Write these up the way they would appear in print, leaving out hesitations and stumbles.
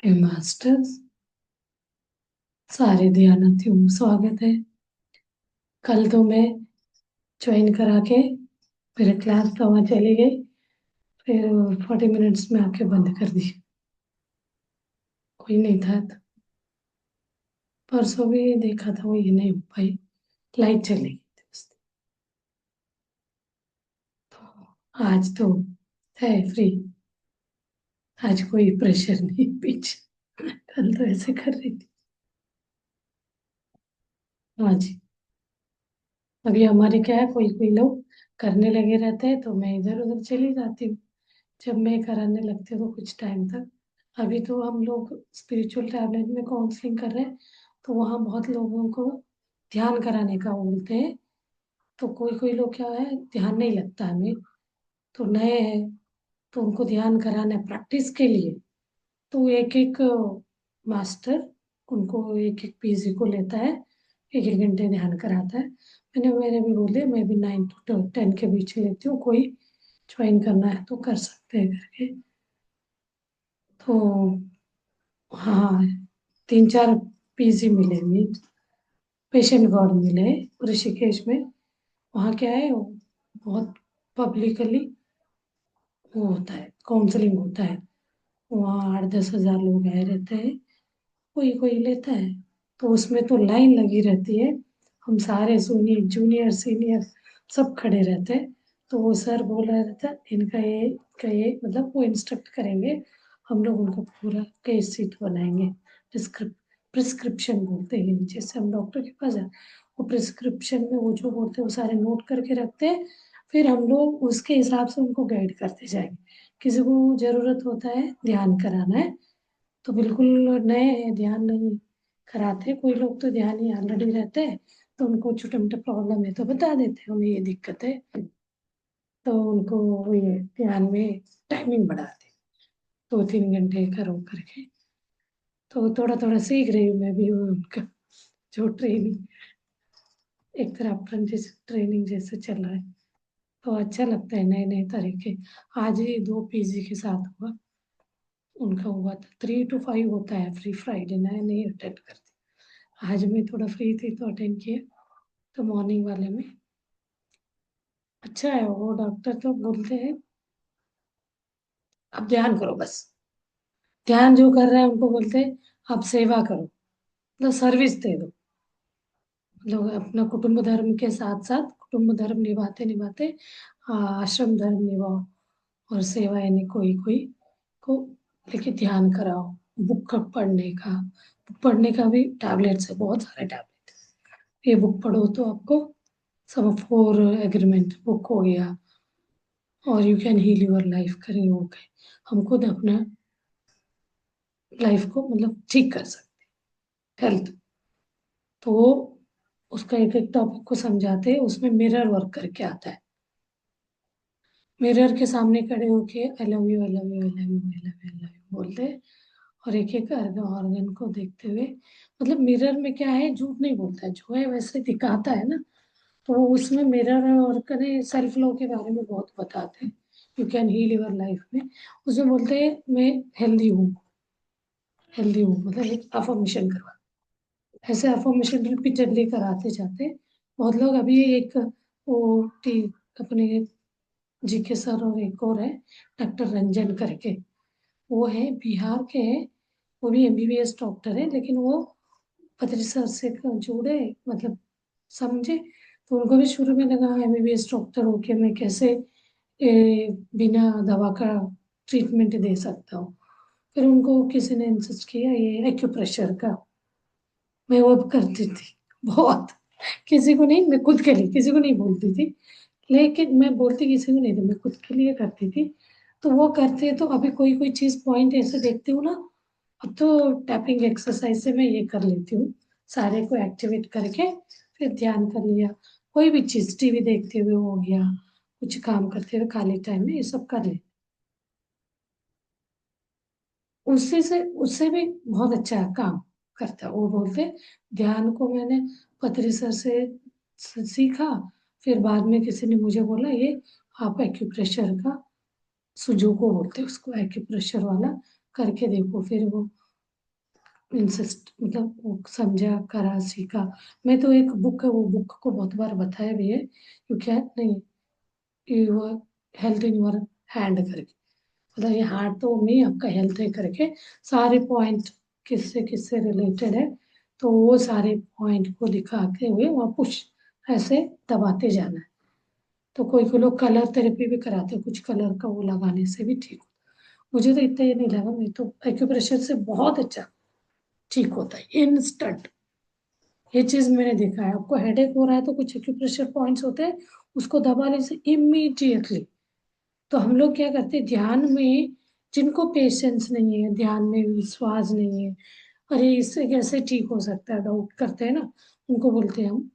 हे masters, सारे ध्यानार्थियों को स्वागत है। कल तो मैं ज्वाइन करा के मेरे क्लास तो वहाँ चली गई, फिर 40 मिनट्स में आके बंद कर दी। कोई नहीं था तो परसों भी देखा था, वो ये नहीं हो पाई, लाइट चली गई थी उस दिन। तो आज तो है फ्री, आज कोई प्रेशर नहीं पीछे। कल तो ऐसे कर रही थी। हाँ जी। अभी हमारे क्या है, कोई कोई लोग करने लगे रहते हैं तो मैं इधर उधर चली जाती हूँ। जब मैं कराने लगती हूँ तो कुछ टाइम तक। अभी तो हम लोग स्पिरिचुअल टैबलेट में काउंसलिंग कर रहे हैं, तो वहाँ बहुत लोगों को ध्यान कराने का बोलते हैं। तो कोई कोई लोग क्या है, ध्यान नहीं लगता हमें, तो नए हैं, तो उनको ध्यान कराना है प्रैक्टिस के लिए। तो एक एक मास्टर उनको एक एक पीजी को लेता है, एक एक घंटे ध्यान कराता है। मैंने भी बोले मैं भी 9 to 10 के बीच लेती हूँ, कोई ज्वाइन करना है तो कर सकते हैं करके। तो हाँ, 3 4 पीजी मिले भी, पेशेंट वार्ड मिले ऋषिकेश में। वहाँ क्या है, बहुत पब्लिकली वो होता है, काउंसलिंग होता है। वहाँ 8 10 हज़ार लोग आए रहते हैं, कोई कोई लेता है। तो उसमें तो लाइन लगी रहती है, हम सारे जूनियर जूनियर सीनियर सब खड़े रहते हैं। तो वो सर बोल रहा रहता है, इनका ये मतलब वो इंस्ट्रक्ट करेंगे, हम लोग उनको पूरा केस सीट बनाएंगे। प्रिस्क्रिप्शन बोलते हैं, जैसे हम डॉक्टर के पास जाए, वो प्रिस्क्रिप्शन में वो जो बोलते हैं वो सारे नोट करके रखते हैं। फिर हम लोग उसके हिसाब से उनको गाइड करते जाएंगे। किसी को जरूरत होता है ध्यान कराना है तो बिल्कुल नए हैं, ध्यान नहीं कराते। कोई लोग तो ध्यान ही ऑलरेडी रहते हैं, तो उनको छोटे मोटे प्रॉब्लम है तो बता देते हैं हमें ये दिक्कत है, तो उनको ये ध्यान में टाइमिंग बढ़ाते, 2 3 घंटे करो करके। तो थोड़ा थोड़ा सीख रही हूँ मैं भी वो उनका जो ट्रेनिंग, एक तरह अप्रेंटिस ट्रेनिंग जैसे चल रहा है। तो अच्छा लगता है, नए नए तरीके। आज ही 2 पीजी के साथ हुआ, उनका हुआ था 3 to 5 होता है फ्री फ्राइडे, मैं नहीं अटेंड करती। आज मैं थोड़ा फ्री थी तो अटेंड किया। तो मॉर्निंग वाले में अच्छा है, वो डॉक्टर तो बोलते हैं अब ध्यान करो बस। ध्यान जो कर रहे हैं उनको बोलते हैं आप सेवा करो, मतलब सर्विस दे दो। लोग अपना कुटुंब धर्म के साथ साथ कुटुंब धर्म निभाते निभाते आश्रम धर्म निभाओ, और सेवा यानी कोई कोई को लेके ध्यान कराओ। बुक पढ़ने का, बुक पढ़ने का भी टैबलेट्स है, बहुत सारे टैबलेट। ये बुक पढ़ो तो आपको सब 4 एग्रीमेंट बुक हो गया, और you can heal your life करें हो गए। हम खुद अपना लाइफ को मतलब ठीक कर सकते, हेल्थ। तो वो उसका एक एक टॉपिक को समझाते हैं, उसमें मिरर वर्क करके आता है। मिरर के सामने खड़े होके I love you, I love you, I love you, I love you, I love you बोलते हैं, और एक एक ऑर्गन को देखते हुए। मतलब मिरर में क्या है, झूठ नहीं बोलता है, जो है वैसे दिखाता है ना। तो उसमें मिरर और करे सेल्फ लव के बारे में बहुत बताते हैं, you can heal your life में। उसमें बोलते हैं मैं हेल्दी हूँ, हेल्दी हूँ मतलब एक अफर्मेशन करवा, ऐसे अफर्मेशन रिपीटेडली कराते जाते। बहुत लोग अभी एक वो टी अपने जी के सर और एक और है डॉक्टर रंजन करके, वो है बिहार के हैं। वो भी एमबीबीएस डॉक्टर है, लेकिन वो पतरी सर से जुड़े, मतलब समझे। तो उनको भी शुरू में लगा एमबीबीएस डॉक्टर होके मैं कैसे बिना दवा का ट्रीटमेंट दे सकता हूँ। फिर उनको किसी ने इंसिस्ट किया ये एक्यूप्रेशर का, मैं वो करती थी बहुत। किसी को नहीं, मैं खुद के लिए, किसी को नहीं बोलती थी, लेकिन मैं बोलती किसी को नहीं थी, मैं खुद के लिए करती थी। तो वो करते तो अभी कोई कोई चीज पॉइंट ऐसे देखती हूँ ना, अब तो टैपिंग एक्सरसाइज से मैं ये कर लेती हूँ, सारे को एक्टिवेट करके फिर ध्यान कर लिया। कोई भी चीज टीवी देखते हुए हो गया, कुछ काम करते हुए खाली टाइम में ये सब कर ले, उससे से उससे भी बहुत अच्छा काम करता है। वो बोलते ध्यान को मैंने पतरी सर से सीखा, फिर बाद में किसी ने मुझे बोला ये आप एक्यूप्रेशर का, सुजोको बोलते हैं उसको, एक्यूप्रेशर वाला करके देखो। फिर वो इंसिस्ट मतलब वो समझा करा सीखा। मैं तो एक बुक है, वो बुक को बहुत बार बताया भी है, क्योंकि नहीं, your health in your hand करके, मतलब ये हार्ट तो नहीं, आपका हेल्थ है करके सारे पॉइंट किससे किससे रिलेटेड है, तो वो सारे पॉइंट को दिखाते हुए वहाँ पुश ऐसे दबाते जाना है। तो कोई कोई लोग कलर थेरेपी भी कराते हैं, कुछ कलर का वो लगाने से भी ठीक हो। मुझे तो इतना ये नहीं लगा, मैं तो एक्यूप्रेशर से बहुत अच्छा ठीक होता है इंस्टेंट। ये चीज मैंने देखा है, आपको हेडेक हो रहा है तो कुछ एक्यूप्रेशर पॉइंट्स होते हैं, उसको दबाने से इमीडिएटली। तो हम लोग क्या करते हैं ध्यान में, जिनको पेशेंस नहीं है, ध्यान में विश्वास नहीं है, अरे इससे कैसे ठीक हो सकता है, डाउट करते हैं ना, उनको बोलते हैं हम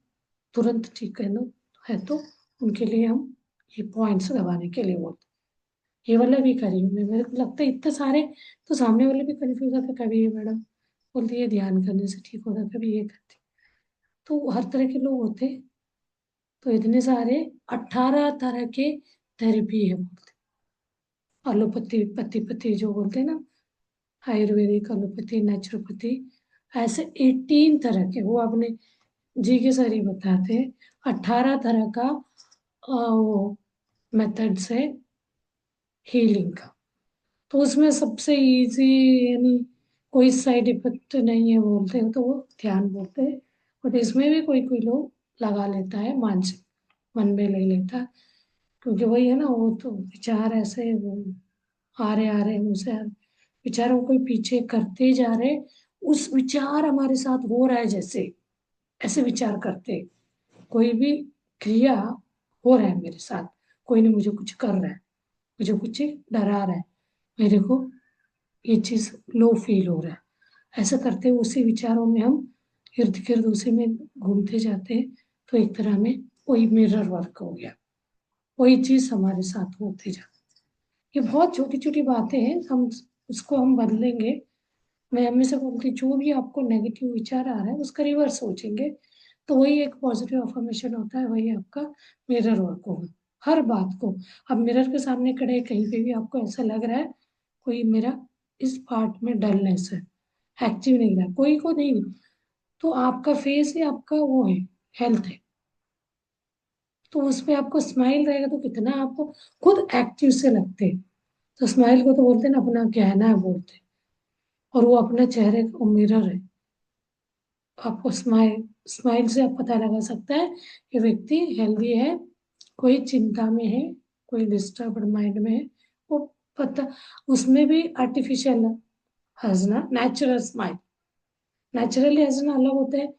तुरंत ठीक है ना, है तो उनके लिए हम ये पॉइंट्स दबाने के लिए बोलते हैं। ये वाला भी करी हूँ मैं, मेरे को लगता है इतने सारे, तो सामने वाले भी कंफ्यूज होता है, कभी ये मैडम बोलती है ध्यान करने से ठीक होता है, कभी ये करती। तो हर तरह के लोग होते हैं, तो इतने सारे 18 तरह के थेरेपी है बोलते हैं। एलोपैथी पति पति जो बोलते हैं ना, आयुर्वेदिक, एलोपैथी, नेचुरोपैथी, ऐसे 18 तरह के वो अपने जी के सर ही बताते हैं। 18 तरह का वो मेथड्स है हीलिंग का। तो उसमें सबसे इजी, यानी कोई साइड इफेक्ट नहीं है बोलते हैं तो वो ध्यान बोलते हैं। बट इसमें भी कोई कोई लोग लगा लेता है मानसिक, मन में ले लेता है, क्योंकि वही है ना, वो तो विचार ऐसे वो आ रहे मुझसे, विचारों को पीछे करते जा रहे, उस विचार हमारे साथ हो रहा है जैसे, ऐसे विचार करते, कोई भी क्रिया हो रहा है मेरे साथ, कोई नहीं मुझे कुछ कर रहा है, मुझे कुछ डरा रहा है, मेरे को ये चीज लो फील हो रहा है, ऐसा करते हुए उसी विचारों में हम इर्द गिर्द उसी में घूमते जाते हैं। तो एक तरह में वही मिरर वर्क हो गया, वही चीज हमारे साथ होते जाती। ये बहुत छोटी छोटी बातें हैं, हम उसको हम बदलेंगे। मैं हमेशा बोलती जो भी आपको नेगेटिव विचार आ रहा है उसका रिवर्स सोचेंगे, तो वही एक पॉजिटिव अफर्मेशन होता है, वही आपका मिरर वर्क होगा हर बात को। अब मिरर के सामने खड़े कहीं पे भी आपको ऐसा लग रहा है कोई मेरा इस पार्ट में डलनेस है, एक्टिव नहीं रहा, कोई को नहीं, तो आपका फेस ही आपका वो है, हेल्थ है। तो उस पे आपको स्माइल रहेगा तो कितना आपको खुद एक्टिव से लगते हैं। तो स्माइल को तो बोलते हैं ना अपना गहना है बोलते हैं, और वो अपने चेहरे का मिरर है। आपको स्माइल स्माइल से आप पता लगा सकता है कि व्यक्ति हेल्दी है, कोई चिंता में है, कोई डिस्टर्ब माइंड में है, वो पता। उसमें भी आर्टिफिशियल हंसना, नेचुरल स्माइल, नेचुरली हंसना अलग होता है,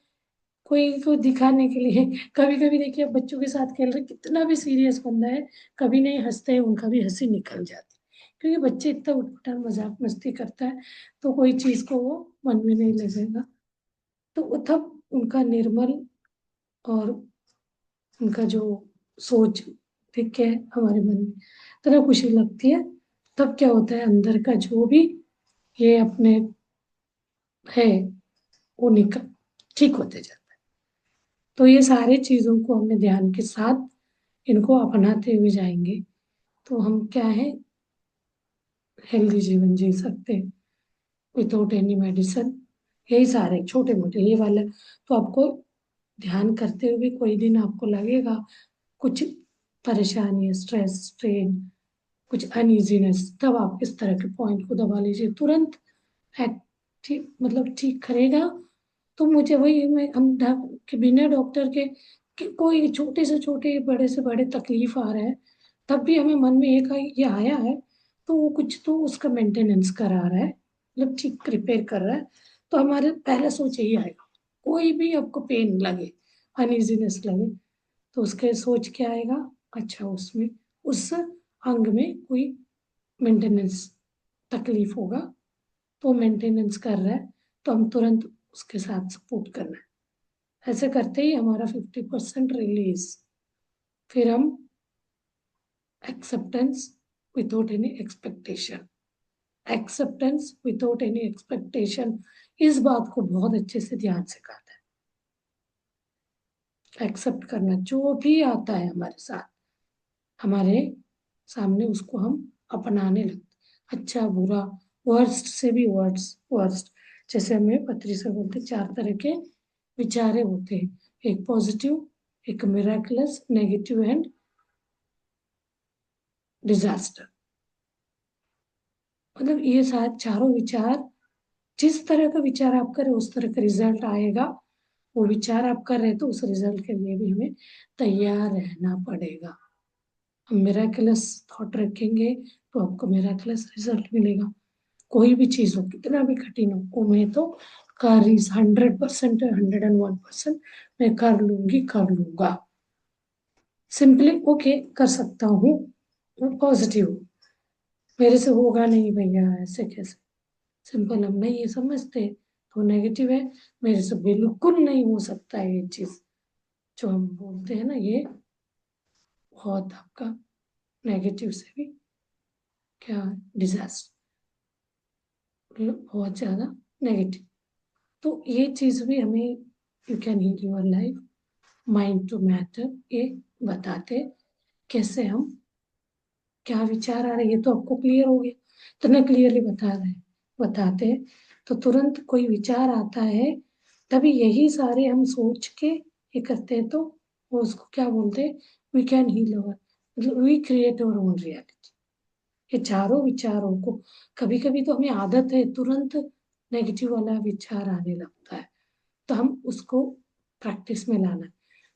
कोई को दिखाने के लिए। कभी कभी देखिए आप बच्चों के साथ खेल रहे, कितना भी सीरियस बंदा है, कभी नहीं हंसते हैं, उनका भी हंसी निकल जाती है, क्योंकि बच्चे इतना उठपटांग मजाक मस्ती करता है, तो कोई चीज को वो मन में नहीं लगेगा। तो वो तब उनका निर्मल और उनका जो सोच देख के हमारे मन में तरह खुशी लगती है। तब क्या होता है अंदर का जो भी ये अपने है वो निकल ठीक होते जाता है। तो ये सारी चीजों को हमें ध्यान के साथ इनको अपनाते हुए जाएंगे, तो हम क्या है हेल्दी जीवन जी सकते हैं विदाउट एनी मेडिसिन। यही सारे छोटे मोटे ये वाला, तो आपको ध्यान करते हुए भी कोई दिन आपको लगेगा कुछ परेशानी, स्ट्रेस, स्ट्रेन, कुछ अनइजीनेस, तब आप इस तरह के पॉइंट को दबा लीजिए, तुरंत ठीक मतलब ठीक करेगा। तो मुझे वही मैं हम कि बिना डॉक्टर के कि कोई छोटे से छोटे बड़े से बड़े तकलीफ आ रहा है, तब भी हमें मन में एक ये आया है, तो वो कुछ तो उसका मेंटेनेंस करा रहा है, मतलब ठीक रिपेयर कर रहा है। तो हमारे पहला सोच यही आएगा, कोई भी आपको पेन लगे, अनइजीनेस लगे, तो उसके सोच क्या आएगा, अच्छा उसमें उस अंग में कोई मेंटेनेंस तकलीफ होगा, तो मेंटेनेंस कर रहा है, तो हम तुरंत उसके साथ सपोर्ट करना है। ऐसे करते ही हमारा 50% रिलीज, फिर हम acceptance without any expectation, acceptance without any expectation, इस बात को बहुत अच्छे से ध्यान से करना है। एक्सेप्ट करना जो भी आता है हमारे साथ, हमारे सामने, उसको हम अपनाने लगते, अच्छा बुरा, वर्स्ट से भी वर्स्ट, वर्स्ट जैसे हमें पत्री से बोलते 4 तरह के विचारे होते हैं, एक पॉजिटिव, एक मिराकुलस, नेगेटिव एंड डिजास्टर। मतलब ये शायद चारों विचार, जिस तरह का विचार आप करें उस तरह का रिजल्ट आएगा। वो विचार आप कर रहे तो उस रिजल्ट के लिए भी हमें तैयार रहना पड़ेगा। हम मिराकुलस थॉट रखेंगे तो आपको मिराकुलस रिजल्ट मिलेगा। कोई भी चीज हो, कितना भी कठिन हो, वो मैं तो कर 100%, 101% मैं कर लूंगी, कर लूंगा। सिंपली ओके कर सकता हूँ, पॉजिटिव, मेरे से होगा नहीं भैया, ऐसे कैसे। सिंपल हम नहीं ये समझते तो नेगेटिव है, मेरे से बिल्कुल नहीं हो सकता है ये चीज, जो हम बोलते हैं ना, ये बहुत आपका नेगेटिव से भी क्या, डिजास्टर, बहुत ज्यादा नेगेटिव। तो ये चीज भी हमें, you can heal your life, mind to matter, ये बताते कैसे हम, क्या विचार आ रहे हैं, ये तो आपको क्लियर हो गया, इतना क्लियरली बता रहे हैं, बताते हैं। तो तुरंत कोई विचार आता है, तभी यही सारे हम सोच के ये करते हैं, तो वो उसको क्या बोलते हैं, वी कैन हील अवर, मतलब we create our own reality. ये चारों विचारों को, कभी कभी तो हमें आदत है तुरंत नेगेटिव वाला विचार आने लगता है, तो हम उसको प्रैक्टिस में लाना है।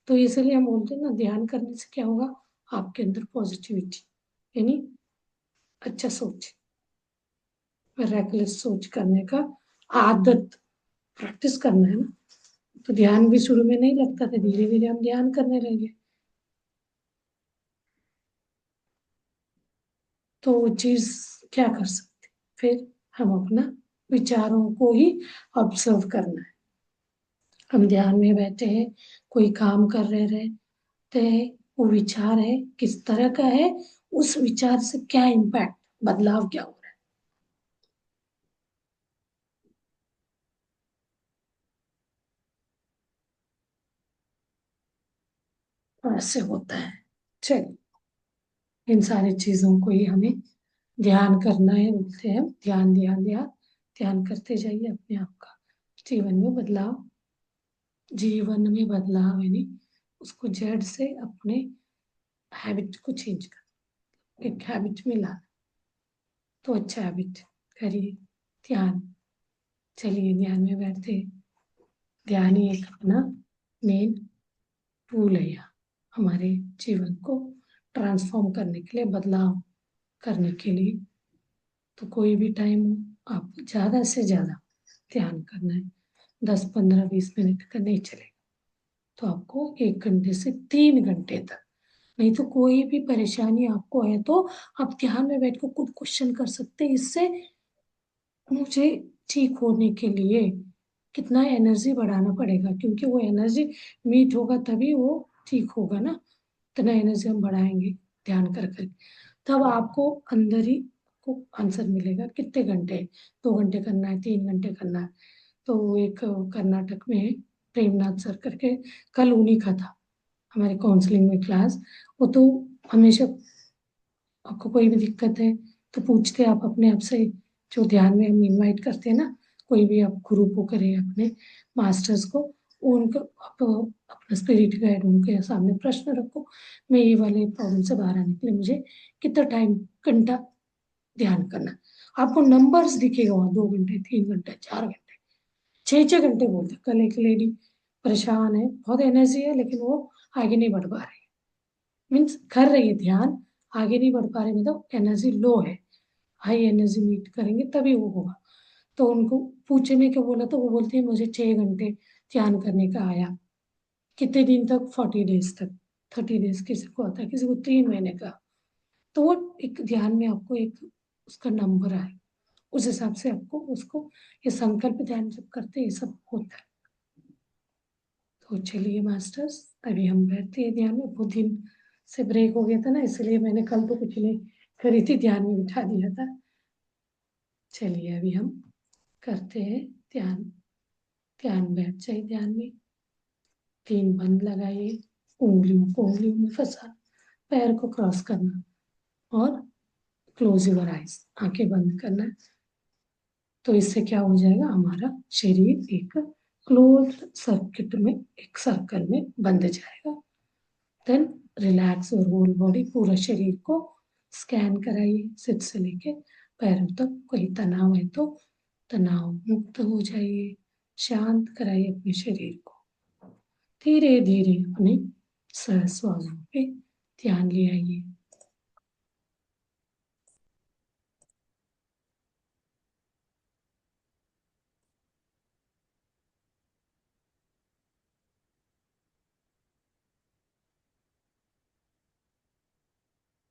तो इसलिए हम बोलते हैं ना, ध्यान करने से क्या होगा, आपके अंदर पॉजिटिविटी, यानी अच्छा सोच, मिराकुलस सोच करने का आदत, प्रैक्टिस करना है ना। तो ध्यान भी शुरू में नहीं लगता था, धीरे धीरे हम ध्यान करने लगे, तो वो चीज क्या कर सकते, फिर हम अपना विचारों को ही ऑब्जर्व करना है। हम ध्यान में बैठे हैं, कोई काम कर रहे रहते हैं, वो विचार है किस तरह का है, उस विचार से क्या इम्पैक्ट, बदलाव क्या हो रहा है, ऐसे होता है। चलिए, इन सारी चीजों को ही हमें ध्यान करना है, बोलते हैं ध्यान, ध्यान, ध्यान। ध्यान करते जाइए, अपने आप का जीवन में बदलाव, जीवन में बदलाव यानी उसको जड़ से अपने हैबिट को चेंज कर, एक हैबिट में लाना, तो अच्छा हैबिट करिए, ध्यान। चलिए ध्यान में बैठते, ध्यान ही एक अपना मेन टूल है यहाँ, हमारे जीवन को ट्रांसफॉर्म करने के लिए, बदलाव करने के लिए। तो कोई भी टाइम हो, आप ज्यादा से ज्यादा ध्यान करना है, 10, 15, 20 मिनट का नहीं चलेगा, तो आपको 1 घंटे से 3 घंटे तक। नहीं तो कोई भी परेशानी आपको है तो आप ध्यान में बैठ कर खुद क्वेश्चन कर सकते हैं, इससे मुझे ठीक होने के लिए कितना एनर्जी बढ़ाना पड़ेगा, क्योंकि वो एनर्जी मीट होगा तभी वो ठीक होगा ना। इतना एनर्जी हम बढ़ाएंगे ध्यान कर कर, तब आपको अंदर ही को आंसर मिलेगा कितने घंटे, 2 घंटे करना है, 3 घंटे करना है। तो एक कर्नाटक में है, प्रेमनाथ सर करके, कल उन्हीं का था हमारे काउंसलिंग में क्लास। वो तो हमेशा, आपको कोई भी दिक्कत है तो पूछते आप अपने आप से, जो ध्यान में हम इनवाइट करते हैं ना, कोई भी आप गुरु को करें, अपने मास्टर्स को, उनको आप अपना स्पिरिट गाइड उनके सामने प्रश्न रखो, मैं ये वाले प्रॉब्लम से बाहर आने के लिए मुझे कितना टाइम, घंटा ध्यान करना। आपको नंबर्स दिखेगा वहाँ, 2 घंटे, 3 घंटे, 4 घंटे, 6 6 घंटे बोलते। कल एक लेडी परेशान है, बहुत एनर्जी है, लेकिन वो आगे नहीं बढ़ पा रही, मीन्स कर रही है ध्यान, आगे नहीं बढ़ पा रही, मतलब एनर्जी लो है, हाई एनर्जी मीट करेंगे तभी वो होगा। तो उनको पूछने को बोला तो वो बोलती है मुझे 6 घंटे ध्यान करने का आया। कितने दिन तक, 40 डेज तक, 30 डेज किसी को आता है, किसी को 3 महीने का। तो वो एक ध्यान में आपको एक उसका नंबर आए, उस हिसाब से आपको उसको, ये संकल्प ध्यान जब करते हैं ये सब होता है। तो चलिए मास्टर्स, अभी हम बैठते हैं ध्यान में, बहुत दिन से ब्रेक हो गया था ना, इसलिए मैंने कल तो कुछ नहीं करी थी, ध्यान में बिठा दिया था। चलिए अभी हम करते हैं ध्यान, ध्यान बैठ जाए, ध्यान में 3 बंद लगाइए, उंगलियों में फंसा, पैर को क्रॉस करना, और क्लोज योर आइज, आंखें बंद करना। तो इससे क्या हो जाएगा, हमारा शरीर एक क्लोज सर्किट में, एक सर्कल में बंध जाएगा। देन रिलैक्स और होल बॉडी, पूरा शरीर को स्कैन कराइए, सिर से लेके पैरों तक। कोई तनाव है तो तनाव मुक्त हो जाइए, शांत कराइए अपने शरीर को। धीरे धीरे अपने श्वासों पे ध्यान ले आइए।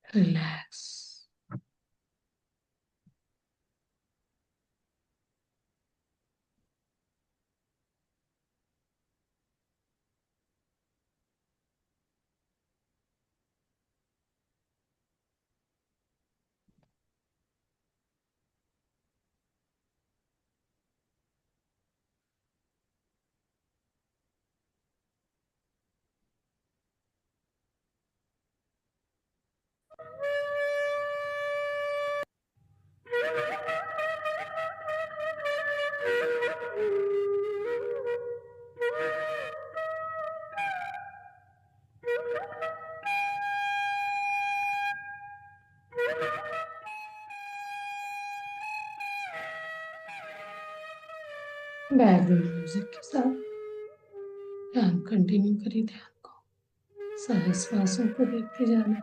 रिलैक्स। बैकग्राउंड म्यूजिक के साथ ध्यान कंटिन्यू करिए, ध्यान को सारे श्वासों को देखते जाना।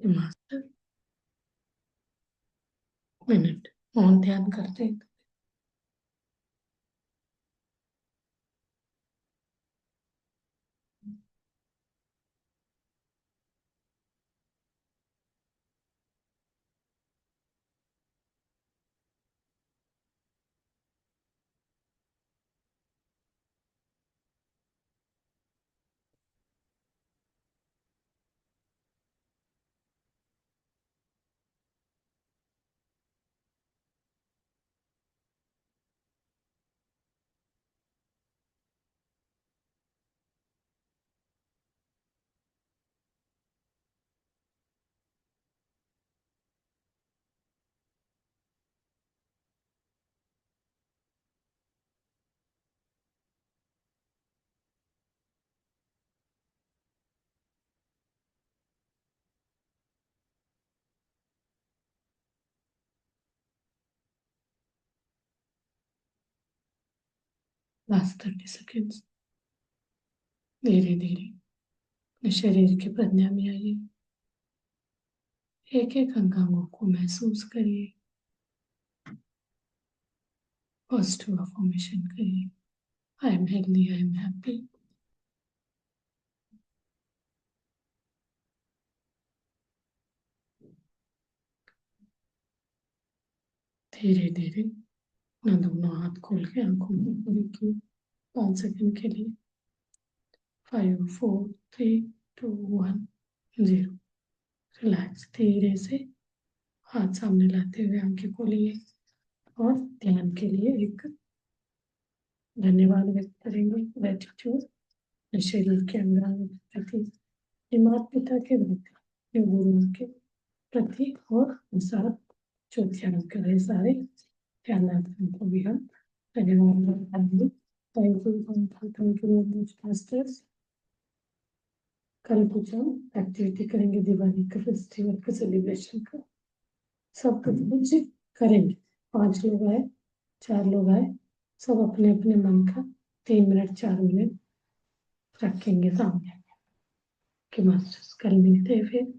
मास्टर मिनट मौन ध्यान करते हैं। Last 30 seconds. धीरे धीरे अपने शरीर की प्रज्ञा में आइए। एक एक अंगांगों को महसूस करिए। पॉजिटिव अफर्मेशन करिए। I am healthy, I am happy. धीरे धीरे अपना दोनों हाथ खोल के आंखों को पूरी की 5 सेकंड के लिए। 5 4 3 2 1 0। रिलैक्स। धीरे से हाथ सामने लाते हुए आंखें खोलिए और ध्यान के लिए एक धन्यवाद व्यक्त करेंगे। ग्रेटिट्यूड शरीर के अंगांगों के प्रति, माता पिता के प्रति, गुरुओं के प्रति और साथ जो ध्यान कर रहे सारे ध्यानार्थियों को भी हम धन्यवाद करेंगे। Thank you masters. कल कुछ हम एक्टिविटी करेंगे दिवाली का, फेस्टिवल का, सेलिब्रेशन का, सब कुछ करेंगे। 5 लोग आए, 4 लोग आए, सब अपने अपने मन का 3 मिनट 4 मिनट रखेंगे सामने कि मास्टर्स कल मिलते हैं फिर।